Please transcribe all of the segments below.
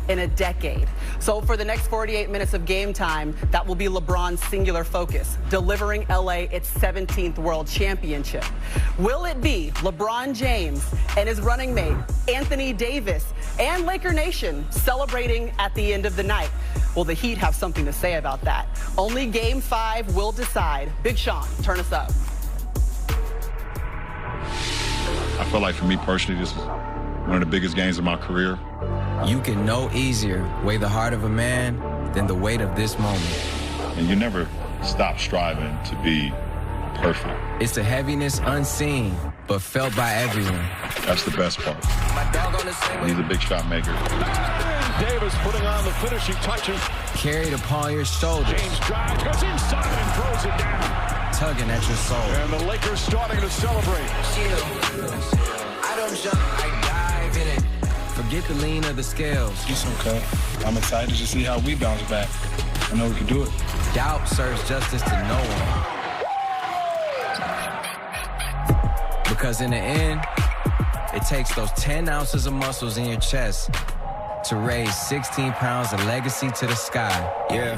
in a decade. So for the next 48 minutes of game time, that will be LeBron's singular focus, delivering LA its 17th World Championship. Will it be LeBron James and his running mate, Anthony Davis, and Laker Nation celebrating at the end of the night? Well, the Heat have something to say about that. Only Game 5 will decide. Big Sean, turn us up. I feel like for me personally, this is one of the biggest games of my career. You can no easier weigh the heart of a man than the weight of this moment. And you never stop striving to be perfect. It's a heaviness unseen, but felt by everyone. That's the best part. He's a big shot maker. Davis putting on the finishing touches. Carried upon your shoulders. James drives, goes inside and throws it down. Tugging at your soul. And the Lakers starting to celebrate. I don't jump, I dive in it. Forget the lean of the scales. It's okay. I'm excited to see how we bounce back. I know we can do it. Doubt serves justice to no one. Because in the end, it takes those 10 ounces of muscles in your chest to raise 16 pounds of legacy to the sky. Yeah.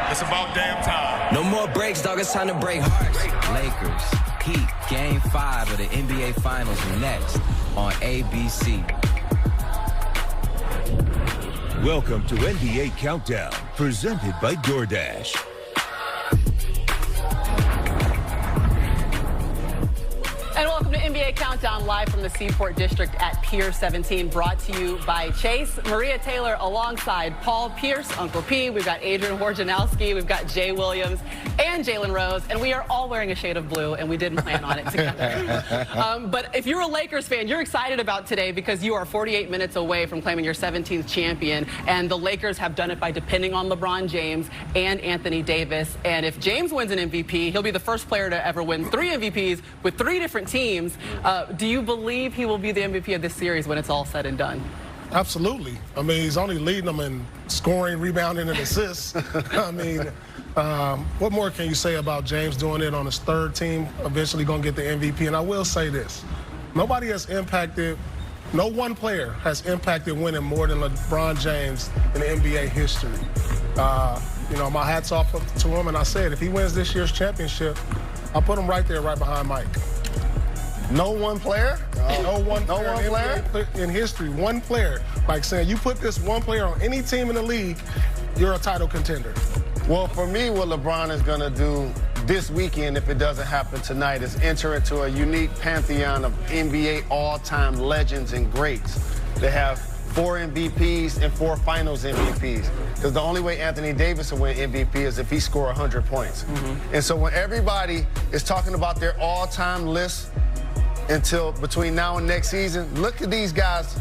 It's about damn time. No more breaks, dog. It's time to break hearts. Lakers, Heat, Game 5 of the NBA Finals next on ABC. Welcome to NBA Countdown, presented by DoorDash. And welcome to NBA Countdown, live from the Seaport District at Pier 17, brought to you by Chase. Maria Taylor alongside Paul Pierce, Uncle P. We've got Adrian Wojnarowski, we've got Jay Williams, and Jalen Rose, and we are all wearing a shade of blue, and we didn't plan on it together. But if you're a Lakers fan, you're excited about today because you are 48 minutes away from claiming your 17th champion, and the Lakers have done it by depending on LeBron James and Anthony Davis. And if James wins an MVP, he'll be the first player to ever win 3 MVPs with 3 different teams. Do you believe he will be the MVP of this series when it's all said and done? Absolutely. I mean, he's only leading them in scoring, rebounding, and assists. I mean, what more can you say about James doing it on his 3rd team, eventually going to get the MVP? And I will say this. Nobody has impacted, no one player has impacted winning more than LeBron James in NBA history. You know, my hat's off to him, and I said if he wins this year's championship, I'll put him right there, right behind Mike. No one player? No one player in history. One player. Like saying, you put this one player on any team in the league, you're a title contender. Well, for me, what LeBron is going to do this weekend, if it doesn't happen tonight, is enter into a unique pantheon of NBA all-time legends and greats. They have 4 MVPs and 4 Finals MVPs. Because the only way Anthony Davis will win MVP is if he scores 100 points. And so when everybody is talking about their all-time list until between now and next season, look at these guys.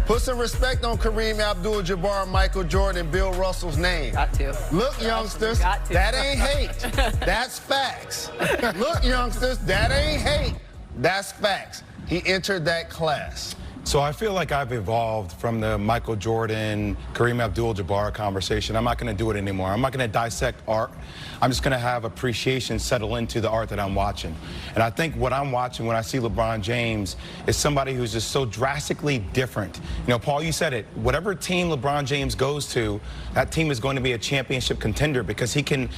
Put some respect on Kareem Abdul-Jabbar, Michael Jordan, and Bill Russell's name. Got to. Look, youngsters, that ain't hate. That's facts. Look, youngsters, that ain't hate. That's facts. He entered that class. So I feel like I've evolved from the Michael Jordan, Kareem Abdul-Jabbar conversation. I'm not going to do it anymore. I'm not going to dissect art. I'm just going to have appreciation settle into the art that I'm watching. And I think what I'm watching when I see LeBron James is somebody who's just so drastically different. You know, Paul, you said it. Whatever team LeBron James goes to, that team is going to be a championship contender because he can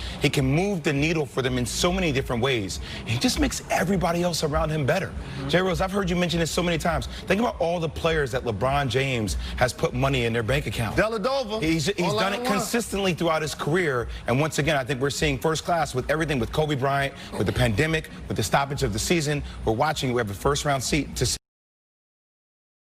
move the needle for them in so many different ways. He just makes everybody else around him better. Jay Rose, I've heard you mention this so many times. Think about all the players that LeBron James has put money in their bank account. Deladova. He's done it consistently throughout his career. And once again, I think we're seeing first class with everything, with Kobe Bryant, with the pandemic, with the stoppage of the season. We're watching, we have a first-round seat to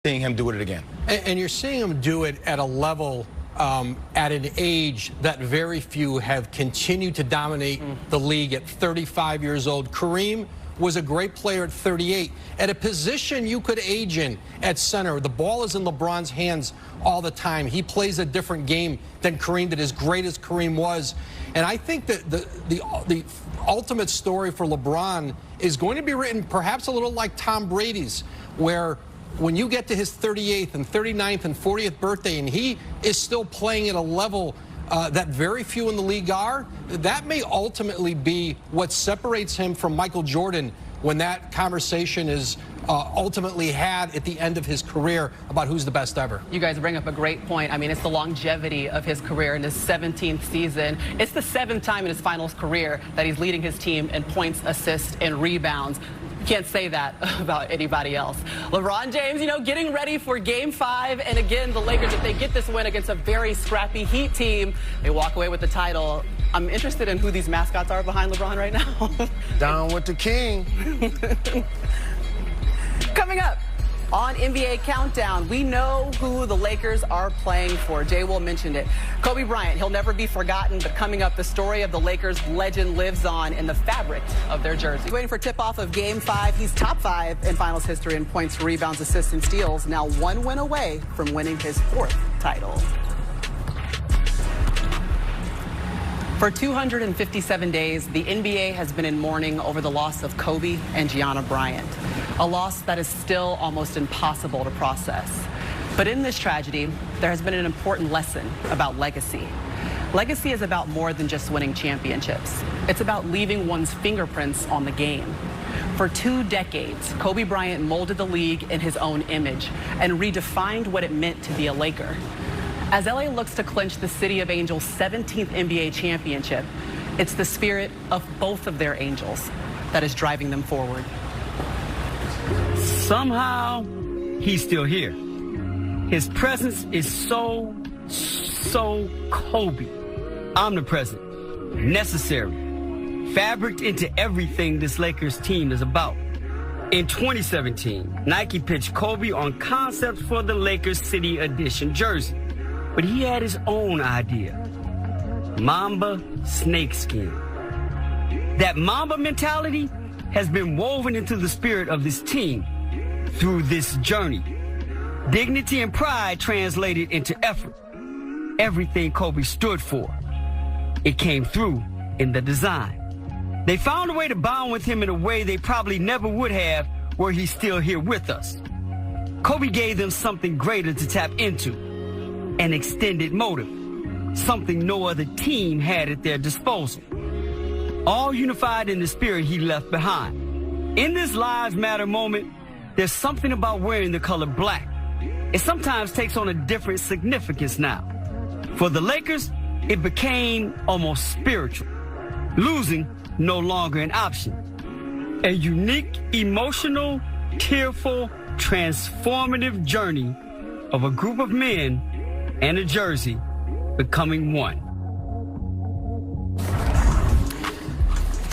seeing him do it again. And you're seeing him do it at a level, at an age that very few have continued to dominate the league at 35 years old. Kareem was a great player at 38. At a position you could age in at center, the ball is in LeBron's hands all the time. He plays a different game than Kareem did, as great as Kareem was. And I think that the ultimate story for LeBron is going to be written perhaps a little like Tom Brady's, where when you get to his 38th and 39th and 40th birthday and he is still playing at a level that very few in the league are, that may ultimately be what separates him from Michael Jordan when that conversation is ultimately had at the end of his career about who's the best ever. You guys bring up a great point. I mean, it's the longevity of his career in his 17th season. It's the 7th time in his finals career that he's leading his team in points, assists, and rebounds. Can't say that about anybody else. LeBron James, you know, getting ready for Game 5. And again, the Lakers, if they get this win against a very scrappy Heat team, they walk away with the title. I'm interested in who these mascots are behind LeBron right now. Down with the king. Coming up on NBA Countdown, we know who the Lakers are playing for. Jay Will mentioned it. Kobe Bryant, he'll never be forgotten, but coming up, the story of the Lakers legend lives on in the fabric of their jersey. Waiting for tip-off of Game 5. He's top 5 in finals history in points, rebounds, assists, and steals. Now 1 win away from winning his 4th title. For 257 days, the NBA has been in mourning over the loss of Kobe and Gianna Bryant, a loss that is still almost impossible to process. But in this tragedy, there has been an important lesson about legacy. Legacy is about more than just winning championships. It's about leaving one's fingerprints on the game. For 2 decades, Kobe Bryant molded the league in his own image and redefined what it meant to be a Laker. As LA looks to clinch the City of Angels' 17th NBA championship, it's the spirit of both of their Angels that is driving them forward. Somehow, he's still here. His presence is so Kobe. Omnipresent, necessary, fabric into everything this Lakers team is about. In 2017, Nike pitched Kobe on concepts for the Lakers City Edition jersey. But he had his own idea. Mamba snakeskin. That Mamba mentality has been woven into the spirit of this team through this journey. Dignity and pride translated into effort. Everything Kobe stood for. It came through in the design. They found a way to bond with him in a way they probably never would have were he still here with us. Kobe gave them something greater to tap into. An extended motive, something no other team had at their disposal. All unified in the spirit he left behind. In this Lives Matter moment, there's something about wearing the color black. It sometimes takes on a different significance now. For the Lakers, it became almost spiritual. Losing no longer an option. A unique, emotional, tearful, transformative journey of a group of men and a jersey becoming one.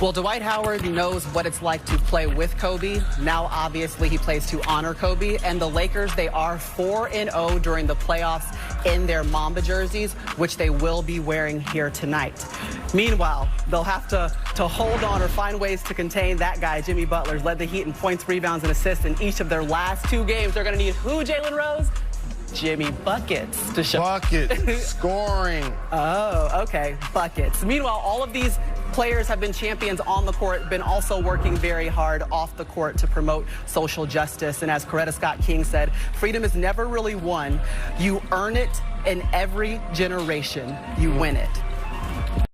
Well, Dwight Howard knows what it's like to play with Kobe. Now, obviously, he plays to honor Kobe. And the Lakers, they are 4-0 during the playoffs in their Mamba jerseys, which they will be wearing here tonight. Meanwhile, they'll have to hold on or find ways to contain that guy. Jimmy Butler's led the Heat in points, rebounds, and assists in each of their last 2 games. They're going to need who, Jalen Rose? Jimmy buckets to show. Buckets, scoring. Oh, okay, buckets. Meanwhile, all of these players have been champions on the court, been also working very hard off the court to promote social justice. And as Coretta Scott King said, freedom is never really won. You earn it in every generation. You win it.